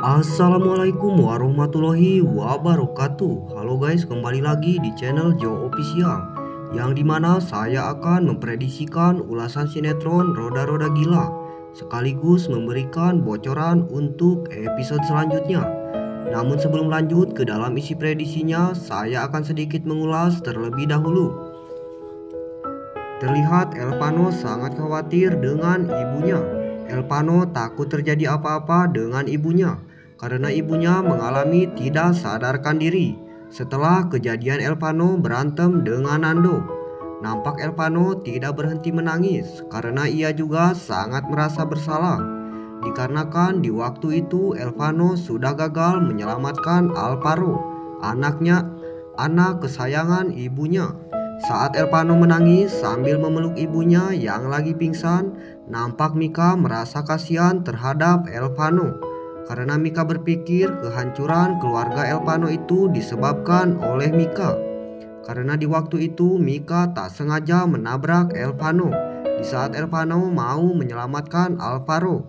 Assalamualaikum warahmatullahi wabarakatuh. Halo guys, kembali lagi di channel Jo Official, yang dimana saya akan memprediksikan ulasan sinetron Roda-Roda Gila, sekaligus memberikan bocoran untuk episode selanjutnya. Namun sebelum lanjut ke dalam isi prediksinya, saya akan sedikit mengulas terlebih dahulu. Terlihat Elvano sangat khawatir dengan ibunya. Elvano takut terjadi apa-apa dengan ibunya karena ibunya mengalami tidak sadarkan diri setelah kejadian Elvano berantem dengan Nando. Nampak Elvano tidak berhenti menangis karena ia juga sangat merasa bersalah. Dikarenakan di waktu itu Elvano sudah gagal menyelamatkan Alvaro, anak kesayangan ibunya. Saat Elvano menangis sambil memeluk ibunya yang lagi pingsan, nampak Mika merasa kasihan terhadap Elvano. Karena Mika berpikir kehancuran keluarga Elvano itu disebabkan oleh Mika. Karena di waktu itu Mika tak sengaja menabrak Elvano di saat Elvano mau menyelamatkan Alvaro.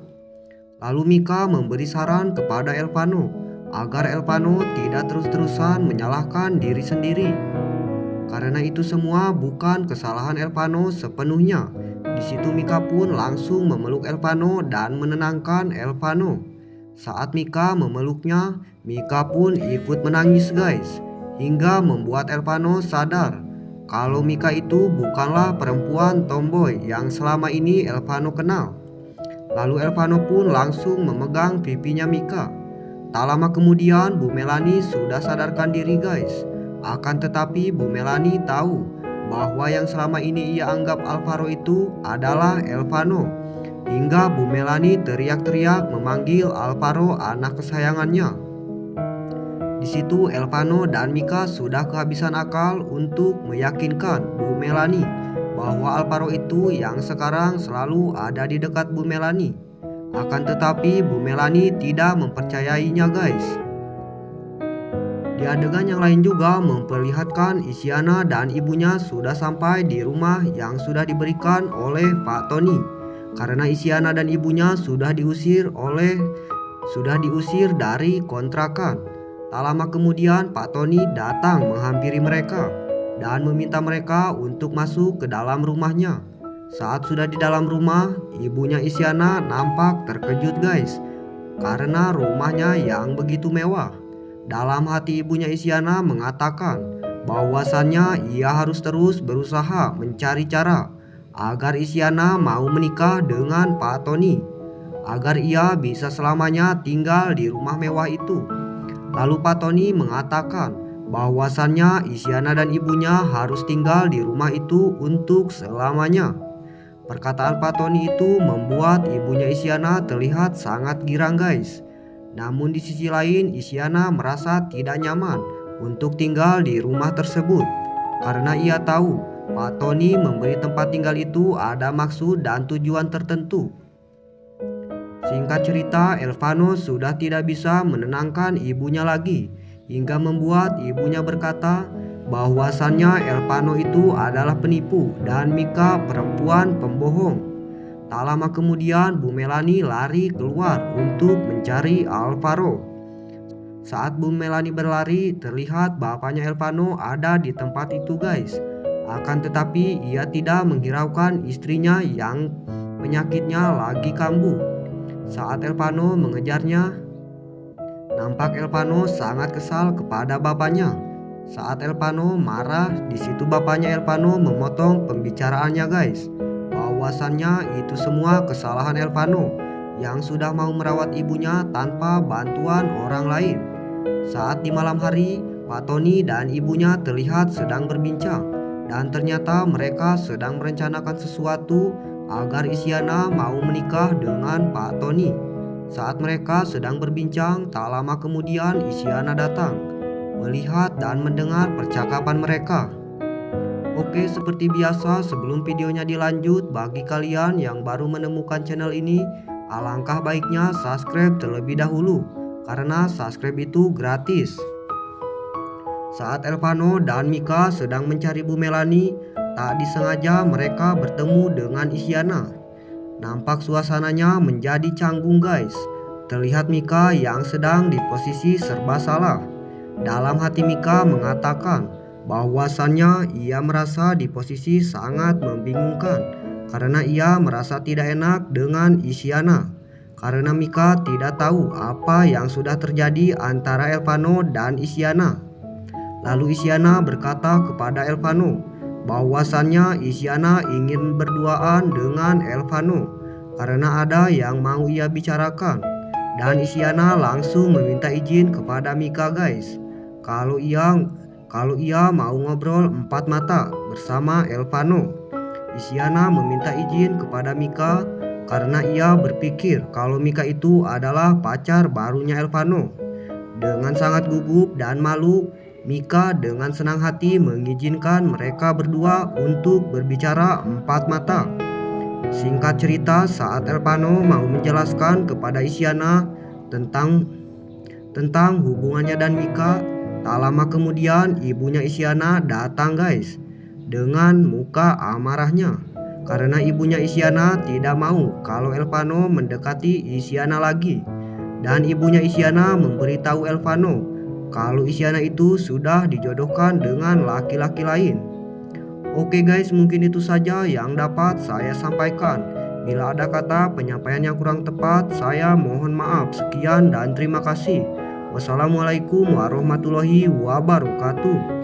Lalu Mika memberi saran kepada Elvano agar Elvano tidak terus-terusan menyalahkan diri sendiri. Karena itu semua bukan kesalahan Elvano sepenuhnya. Di situ Mika pun langsung memeluk Elvano dan menenangkan Elvano. Saat Mika memeluknya, Mika pun ikut menangis guys, hingga membuat Elvano sadar kalau Mika itu bukanlah perempuan tomboy yang selama ini Elvano kenal. Lalu Elvano pun langsung memegang pipinya Mika. Tak lama kemudian Bu Melani sudah sadarkan diri guys. Akan tetapi Bu Melani tahu bahwa yang selama ini ia anggap Alvaro itu adalah Elvano. Hingga Bu Melani teriak-teriak memanggil Alvaro anak kesayangannya. Di situ Elvano dan Mika sudah kehabisan akal untuk meyakinkan Bu Melani bahwa Alvaro itu yang sekarang selalu ada di dekat Bu Melani. Akan tetapi Bu Melani tidak mempercayainya guys. Di adegan yang lain juga memperlihatkan Isyana dan ibunya sudah sampai di rumah yang sudah diberikan oleh Pak Tony. Karena Isyana dan ibunya sudah diusir dari kontrakan. Tak lama kemudian Pak Tony datang menghampiri mereka dan meminta mereka untuk masuk ke dalam rumahnya. Saat sudah di dalam rumah, ibunya Isyana nampak terkejut guys, karena rumahnya yang begitu mewah. Dalam hati ibunya Isyana mengatakan bahwasannya ia harus terus berusaha mencari cara agar Isyana mau menikah dengan Pak Tony, agar ia bisa selamanya tinggal di rumah mewah itu. Lalu Pak Tony mengatakan bahwasannya Isyana dan ibunya harus tinggal di rumah itu untuk selamanya. Perkataan Pak Tony itu membuat ibunya Isyana terlihat sangat girang guys. Namun di sisi lain Isyana merasa tidak nyaman untuk tinggal di rumah tersebut karena ia tahu Pak Tony memberi tempat tinggal itu ada maksud dan tujuan tertentu. Singkat cerita, Elvano sudah tidak bisa menenangkan ibunya lagi hingga membuat ibunya berkata bahwasannya Elvano itu adalah penipu dan Mika perempuan pembohong. Tak lama kemudian Bu Melani lari keluar untuk mencari Alvaro. Saat Bu Melani berlari, terlihat bapaknya Elvano ada di tempat itu guys. Akan tetapi ia tidak menghiraukan istrinya yang penyakitnya lagi kambuh. Saat Elvano mengejarnya, nampak Elvano sangat kesal kepada bapaknya. Saat Elvano marah, di situ bapaknya Elvano memotong pembicaraannya guys. Bahwasannya itu semua kesalahan Elvano yang sudah mau merawat ibunya tanpa bantuan orang lain. Saat di malam hari, Pak Tony dan ibunya terlihat sedang berbincang dan ternyata mereka sedang merencanakan sesuatu agar Isyana mau menikah dengan Pak Tony. Saat mereka sedang berbincang, tak lama kemudian Isyana datang, melihat dan mendengar percakapan mereka. Oke, seperti biasa sebelum videonya dilanjut, bagi kalian yang baru menemukan channel ini, alangkah baiknya subscribe terlebih dahulu karena subscribe itu gratis. Saat Elvano dan Mika sedang mencari Bu Melani, tak disengaja mereka bertemu dengan Isyana. Nampak suasananya menjadi canggung guys. terlihat Mika yang sedang di posisi serba salah. Dalam hati Mika mengatakan bahwasannya ia merasa di posisi sangat membingungkan karena ia merasa tidak enak dengan Isyana. Karena Mika tidak tahu apa yang sudah terjadi antara Elvano dan Isyana. Lalu Isyana berkata kepada Elvano bahwasannya Isyana ingin berduaan dengan Elvano karena ada yang mau ia bicarakan. Dan Isyana langsung meminta izin kepada Mika guys, kalau ia mau ngobrol empat mata bersama Elvano. Isyana meminta izin kepada Mika karena ia berpikir kalau Mika itu adalah pacar barunya Elvano. Dengan sangat gugup dan malu, Mika dengan senang hati mengizinkan mereka berdua untuk berbicara empat mata. Singkat cerita, saat Elvano mau menjelaskan kepada Isyana tentang hubungannya dan Mika, tak lama kemudian ibunya Isyana datang guys, dengan muka amarahnya. Karena ibunya Isyana tidak mau kalau Elvano mendekati Isyana lagi. Dan ibunya Isyana memberitahu Elvano kalau Isyana itu sudah dijodohkan dengan laki-laki lain. Oke guys, mungkin itu saja yang dapat saya sampaikan. Bila ada kata penyampaian yang kurang tepat, saya mohon maaf. Sekian dan terima kasih. Wassalamualaikum warahmatullahi wabarakatuh.